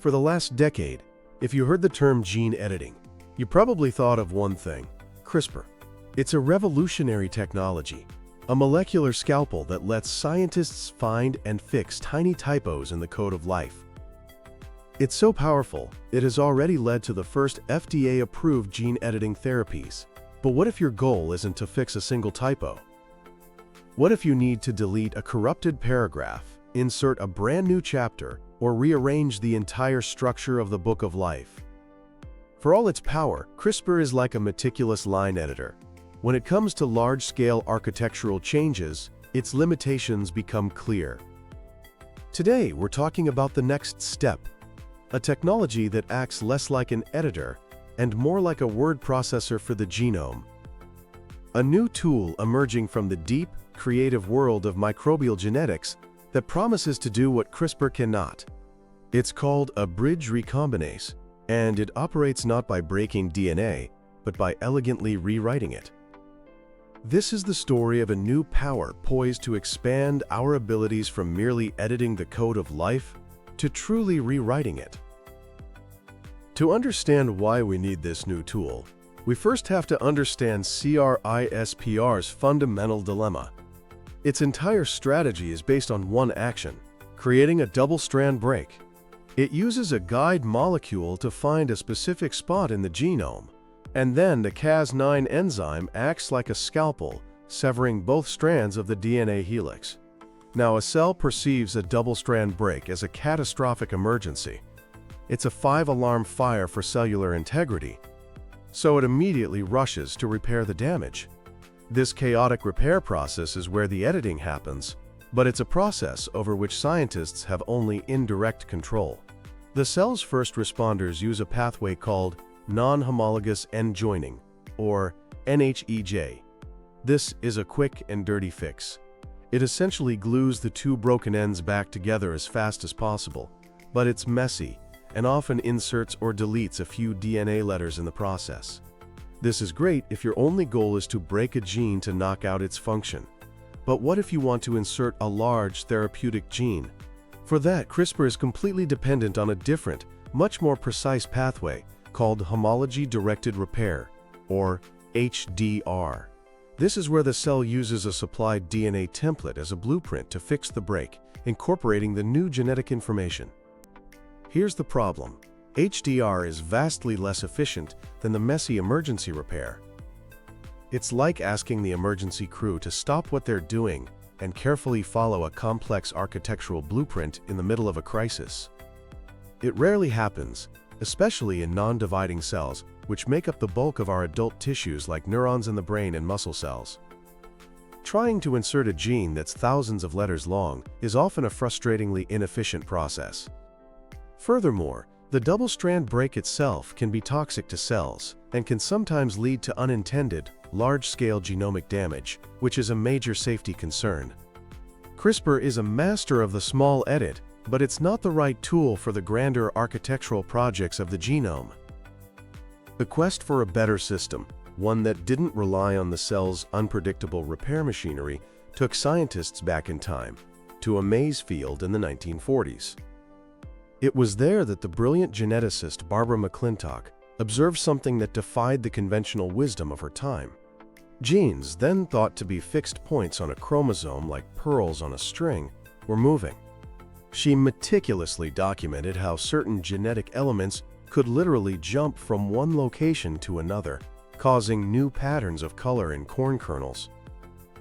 For the last decade, if you heard the term gene editing, you probably thought of one thing: CRISPR. It's a revolutionary technology, a molecular scalpel that lets scientists find and fix tiny typos in the code of life. It's so powerful, it has already led to the first FDA-approved gene editing therapies. But what if your goal isn't to fix a single typo? What if you need to delete a corrupted paragraph, insert a brand new chapter, or rearrange the entire structure of the book of life? For all its power, CRISPR is like a meticulous line editor. When it comes to large-scale architectural changes, its limitations become clear. Today, we're talking about the next step, a technology that acts less like an editor and more like a word processor for the genome. A new tool emerging from the deep, creative world of microbial genetics that promises to do what CRISPR cannot. It's called a bridge recombinase, and it operates not by breaking DNA, but by elegantly rewriting it. This is the story of a new power poised to expand our abilities from merely editing the code of life to truly rewriting it. To understand why we need this new tool, we first have to understand CRISPR's fundamental dilemma. Its entire strategy is based on one action: creating a double-strand break. It uses a guide molecule to find a specific spot in the genome, and then the Cas9 enzyme acts like a scalpel, severing both strands of the DNA helix. Now, a cell perceives a double-strand break as a catastrophic emergency. It's a 5-alarm fire for cellular integrity, so it immediately rushes to repair the damage. This chaotic repair process is where the editing happens, but it's a process over which scientists have only indirect control. The cell's first responders use a pathway called non-homologous end joining, or NHEJ. This is a quick and dirty fix. It essentially glues the two broken ends back together as fast as possible, but it's messy and often inserts or deletes a few DNA letters in the process. This is great if your only goal is to break a gene to knock out its function. But what if you want to insert a large therapeutic gene? For that, CRISPR is completely dependent on a different, much more precise pathway called homology-directed repair, or HDR. This is where the cell uses a supplied DNA template as a blueprint to fix the break, incorporating the new genetic information. Here's the problem: HDR is vastly less efficient than the messy emergency repair. It's like asking the emergency crew to stop what they're doing and carefully follow a complex architectural blueprint in the middle of a crisis. It rarely happens, especially in non-dividing cells, which make up the bulk of our adult tissues like neurons in the brain and muscle cells. Trying to insert a gene that's thousands of letters long is often a frustratingly inefficient process. Furthermore, the double-strand break itself can be toxic to cells and can sometimes lead to unintended, large-scale genomic damage, which is a major safety concern. CRISPR is a master of the small edit, but it's not the right tool for the grander architectural projects of the genome. The quest for a better system, one that didn't rely on the cell's unpredictable repair machinery, took scientists back in time, to a maize field in the 1940s. It was there that the brilliant geneticist Barbara McClintock observed something that defied the conventional wisdom of her time. Genes, then thought to be fixed points on a chromosome like pearls on a string, were moving. She meticulously documented how certain genetic elements could literally jump from one location to another, causing new patterns of color in corn kernels.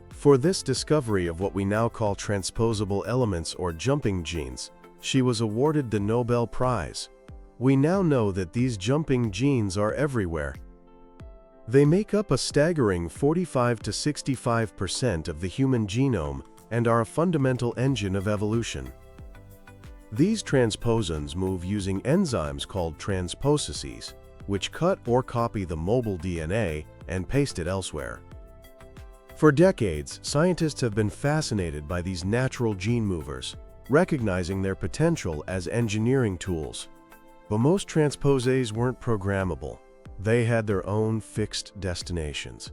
For this discovery of what we now call transposable elements or jumping genes, she was awarded the Nobel Prize. We now know that these jumping genes are everywhere. They make up a staggering 45 to 65% of the human genome and are a fundamental engine of evolution. These transposons move using enzymes called transposases, which cut or copy the mobile DNA and paste it elsewhere. For decades, scientists have been fascinated by these natural gene movers, recognizing their potential as engineering tools. But most transposase weren't programmable. They had their own fixed destinations.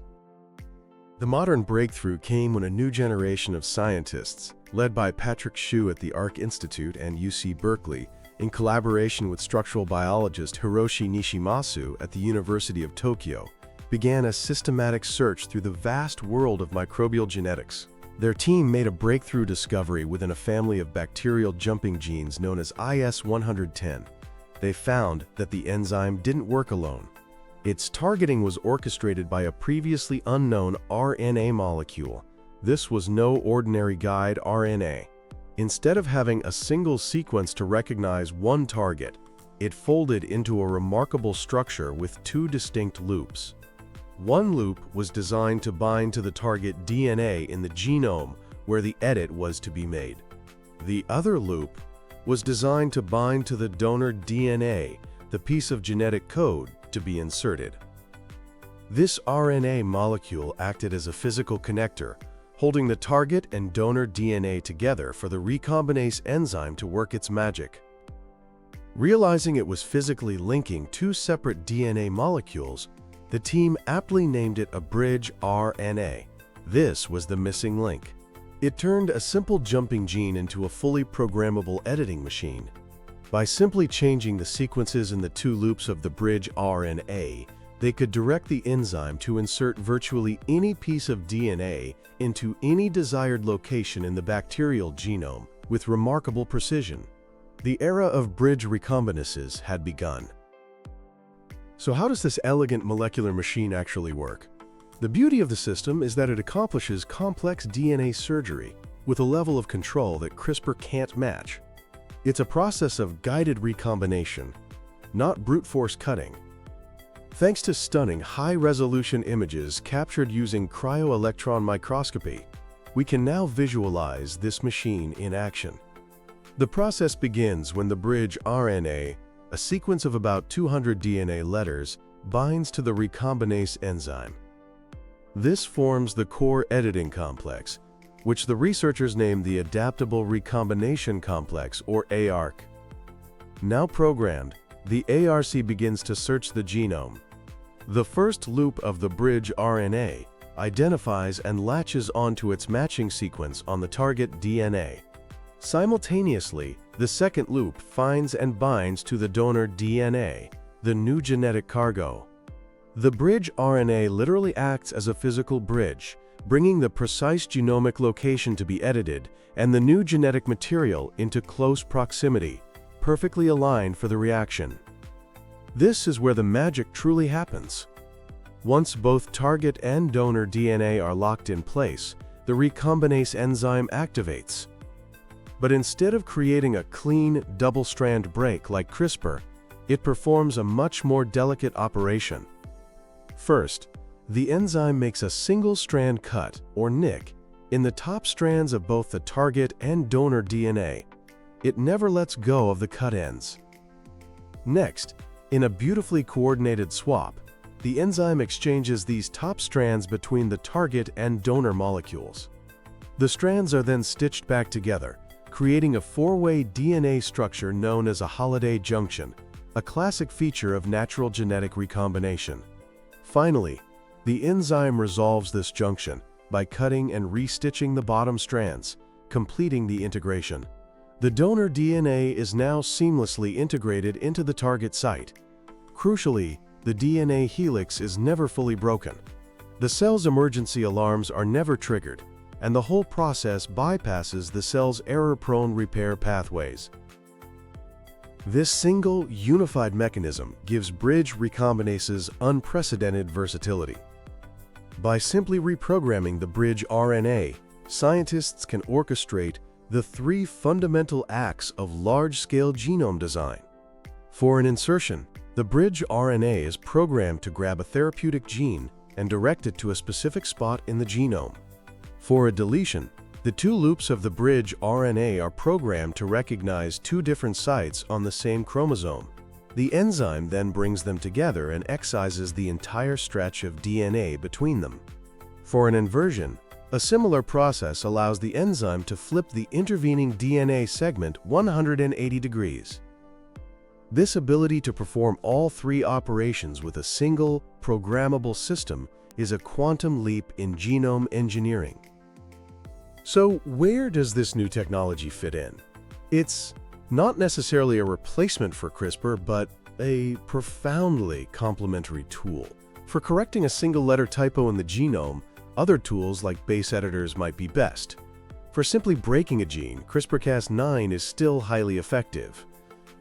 The modern breakthrough came when a new generation of scientists, led by Patrick Hsu at the Arc Institute and UC Berkeley, in collaboration with structural biologist Hiroshi Nishimasu at the University of Tokyo, began a systematic search through the vast world of microbial genetics. Their team made a breakthrough discovery within a family of bacterial jumping genes known as IS-110. They found that the enzyme didn't work alone. Its targeting was orchestrated by a previously unknown RNA molecule. This was no ordinary guide RNA. Instead of having a single sequence to recognize one target, it folded into a remarkable structure with two distinct loops. One loop was designed to bind to the target DNA in the genome where the edit was to be made. The other loop was designed to bind to the donor DNA, the piece of genetic code to be inserted. This RNA molecule acted as a physical connector, holding the target and donor DNA together for the recombinase enzyme to work its magic. Realizing it was physically linking two separate DNA molecules, the team aptly named it a bridge RNA. This was the missing link. It turned a simple jumping gene into a fully programmable editing machine. By simply changing the sequences in the two loops of the bridge RNA, they could direct the enzyme to insert virtually any piece of DNA into any desired location in the bacterial genome with remarkable precision. The era of bridge recombinases had begun. So how does this elegant molecular machine actually work? The beauty of the system is that it accomplishes complex DNA surgery with a level of control that CRISPR can't match. It's a process of guided recombination, not brute force cutting. Thanks to stunning high-resolution images captured using cryo-electron microscopy, we can now visualize this machine in action. The process begins when the bridge RNA, a sequence of about 200 DNA letters, binds to the recombinase enzyme. This forms the core editing complex, which the researchers named the Adaptable Recombination Complex, or ARC. Now programmed, the ARC begins to search the genome. The first loop of the bridge RNA identifies and latches onto its matching sequence on the target DNA. Simultaneously, the second loop finds and binds to the donor DNA, the new genetic cargo. The bridge RNA literally acts as a physical bridge, bringing the precise genomic location to be edited and the new genetic material into close proximity, perfectly aligned for the reaction. This is where the magic truly happens. Once both target and donor DNA are locked in place, the recombinase enzyme activates. But instead of creating a clean, double-strand break like CRISPR, it performs a much more delicate operation. First, the enzyme makes a single-strand cut, or nick, in the top strands of both the target and donor DNA. It never lets go of the cut ends. Next, in a beautifully coordinated swap, the enzyme exchanges these top strands between the target and donor molecules. The strands are then stitched back together, creating a four-way DNA structure known as a holiday junction, a classic feature of natural genetic recombination. Finally, the enzyme resolves this junction by cutting and restitching the bottom strands, completing the integration. The donor DNA is now seamlessly integrated into the target site. Crucially, the DNA helix is never fully broken. The cell's emergency alarms are never triggered, and the whole process bypasses the cell's error-prone repair pathways. This single, unified mechanism gives bridge recombinases unprecedented versatility. By simply reprogramming the bridge RNA, scientists can orchestrate the three fundamental acts of large-scale genome design. For an insertion, the bridge RNA is programmed to grab a therapeutic gene and direct it to a specific spot in the genome. For a deletion, the two loops of the bridge RNA are programmed to recognize two different sites on the same chromosome. The enzyme then brings them together and excises the entire stretch of DNA between them. For an inversion, a similar process allows the enzyme to flip the intervening DNA segment 180 degrees. This ability to perform all three operations with a single, programmable system is a quantum leap in genome engineering. So, where does this new technology fit in? It's Not necessarily a replacement for CRISPR, but a profoundly complementary tool. For correcting a single-letter typo in the genome, other tools like base editors might be best. For simply breaking a gene, CRISPR-Cas9 is still highly effective.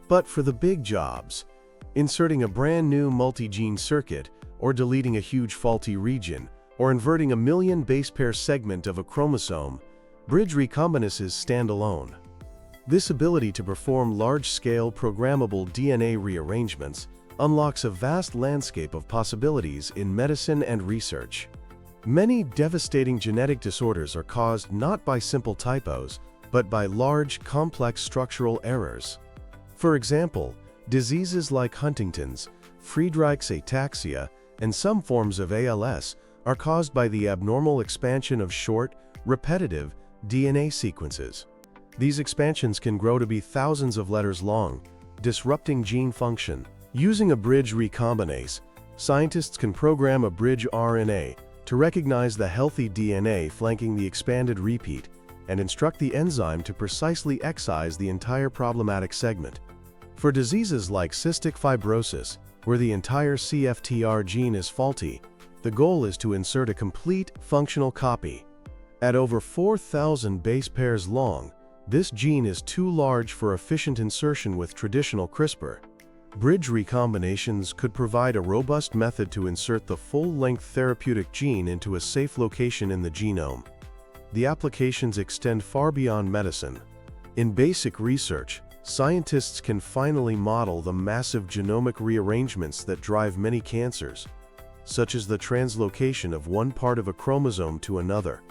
But for the big jobs, inserting a brand new multi-gene circuit, or deleting a huge faulty region, or inverting a million base pair segment of a chromosome, bridge recombinases stand alone. This ability to perform large-scale programmable DNA rearrangements unlocks a vast landscape of possibilities in medicine and research. Many devastating genetic disorders are caused not by simple typos, but by large, complex structural errors. For example, diseases like Huntington's, Friedreich's ataxia, and some forms of ALS are caused by the abnormal expansion of short, repetitive DNA sequences. These expansions can grow to be thousands of letters long, disrupting gene function. Using a bridge recombinase, scientists can program a bridge RNA to recognize the healthy DNA flanking the expanded repeat and instruct the enzyme to precisely excise the entire problematic segment. For diseases like cystic fibrosis, where the entire CFTR gene is faulty, the goal is to insert a complete, functional copy. At over 4,000 base pairs long, this gene is too large for efficient insertion with traditional CRISPR. Bridge recombinations could provide a robust method to insert the full-length therapeutic gene into a safe location in the genome. The applications extend far beyond medicine. In basic research, scientists can finally model the massive genomic rearrangements that drive many cancers, such as the translocation of one part of a chromosome to another.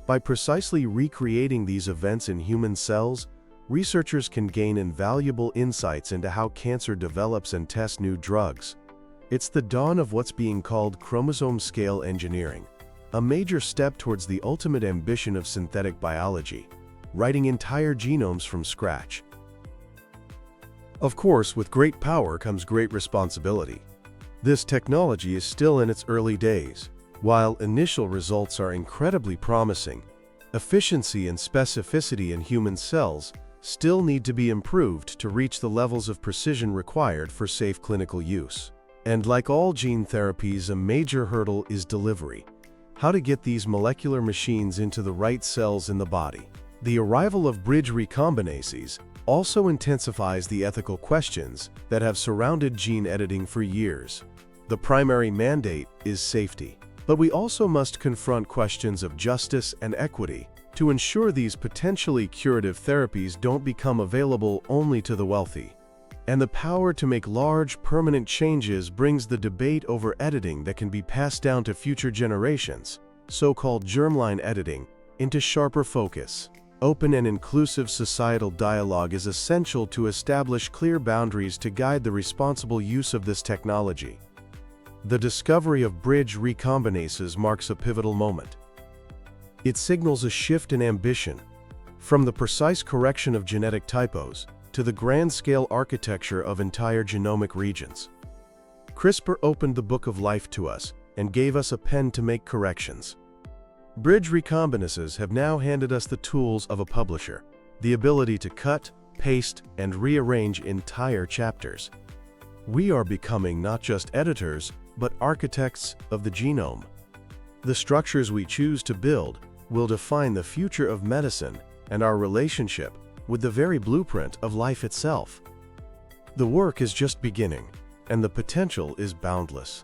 By precisely recreating these events in human cells, researchers can gain invaluable insights into how cancer develops and test new drugs. It's the dawn of what's being called chromosome-scale engineering, a major step towards the ultimate ambition of synthetic biology, writing entire genomes from scratch. Of course, with great power comes great responsibility. This technology is still in its early days. While initial results are incredibly promising, efficiency and specificity in human cells still need to be improved to reach the levels of precision required for safe clinical use. And like all gene therapies, a major hurdle is delivery. How to get these molecular machines into the right cells in the body. The arrival of bridge recombinases also intensifies the ethical questions that have surrounded gene editing for years. The primary mandate is safety, but we also must confront questions of justice and equity to ensure these potentially curative therapies don't become available only to the wealthy. And the power to make large, permanent changes brings the debate over editing that can be passed down to future generations, so-called germline editing, into sharper focus. Open and inclusive societal dialogue is essential to establish clear boundaries to guide the responsible use of this technology. The discovery of bridge recombinases marks a pivotal moment. It signals a shift in ambition, from the precise correction of genetic typos to the grand-scale architecture of entire genomic regions. CRISPR opened the book of life to us and gave us a pen to make corrections. Bridge recombinases have now handed us the tools of a publisher, the ability to cut, paste, and rearrange entire chapters. We are becoming not just editors, but architects of the genome. The structures we choose to build will define the future of medicine and our relationship with the very blueprint of life itself. The work is just beginning, and the potential is boundless.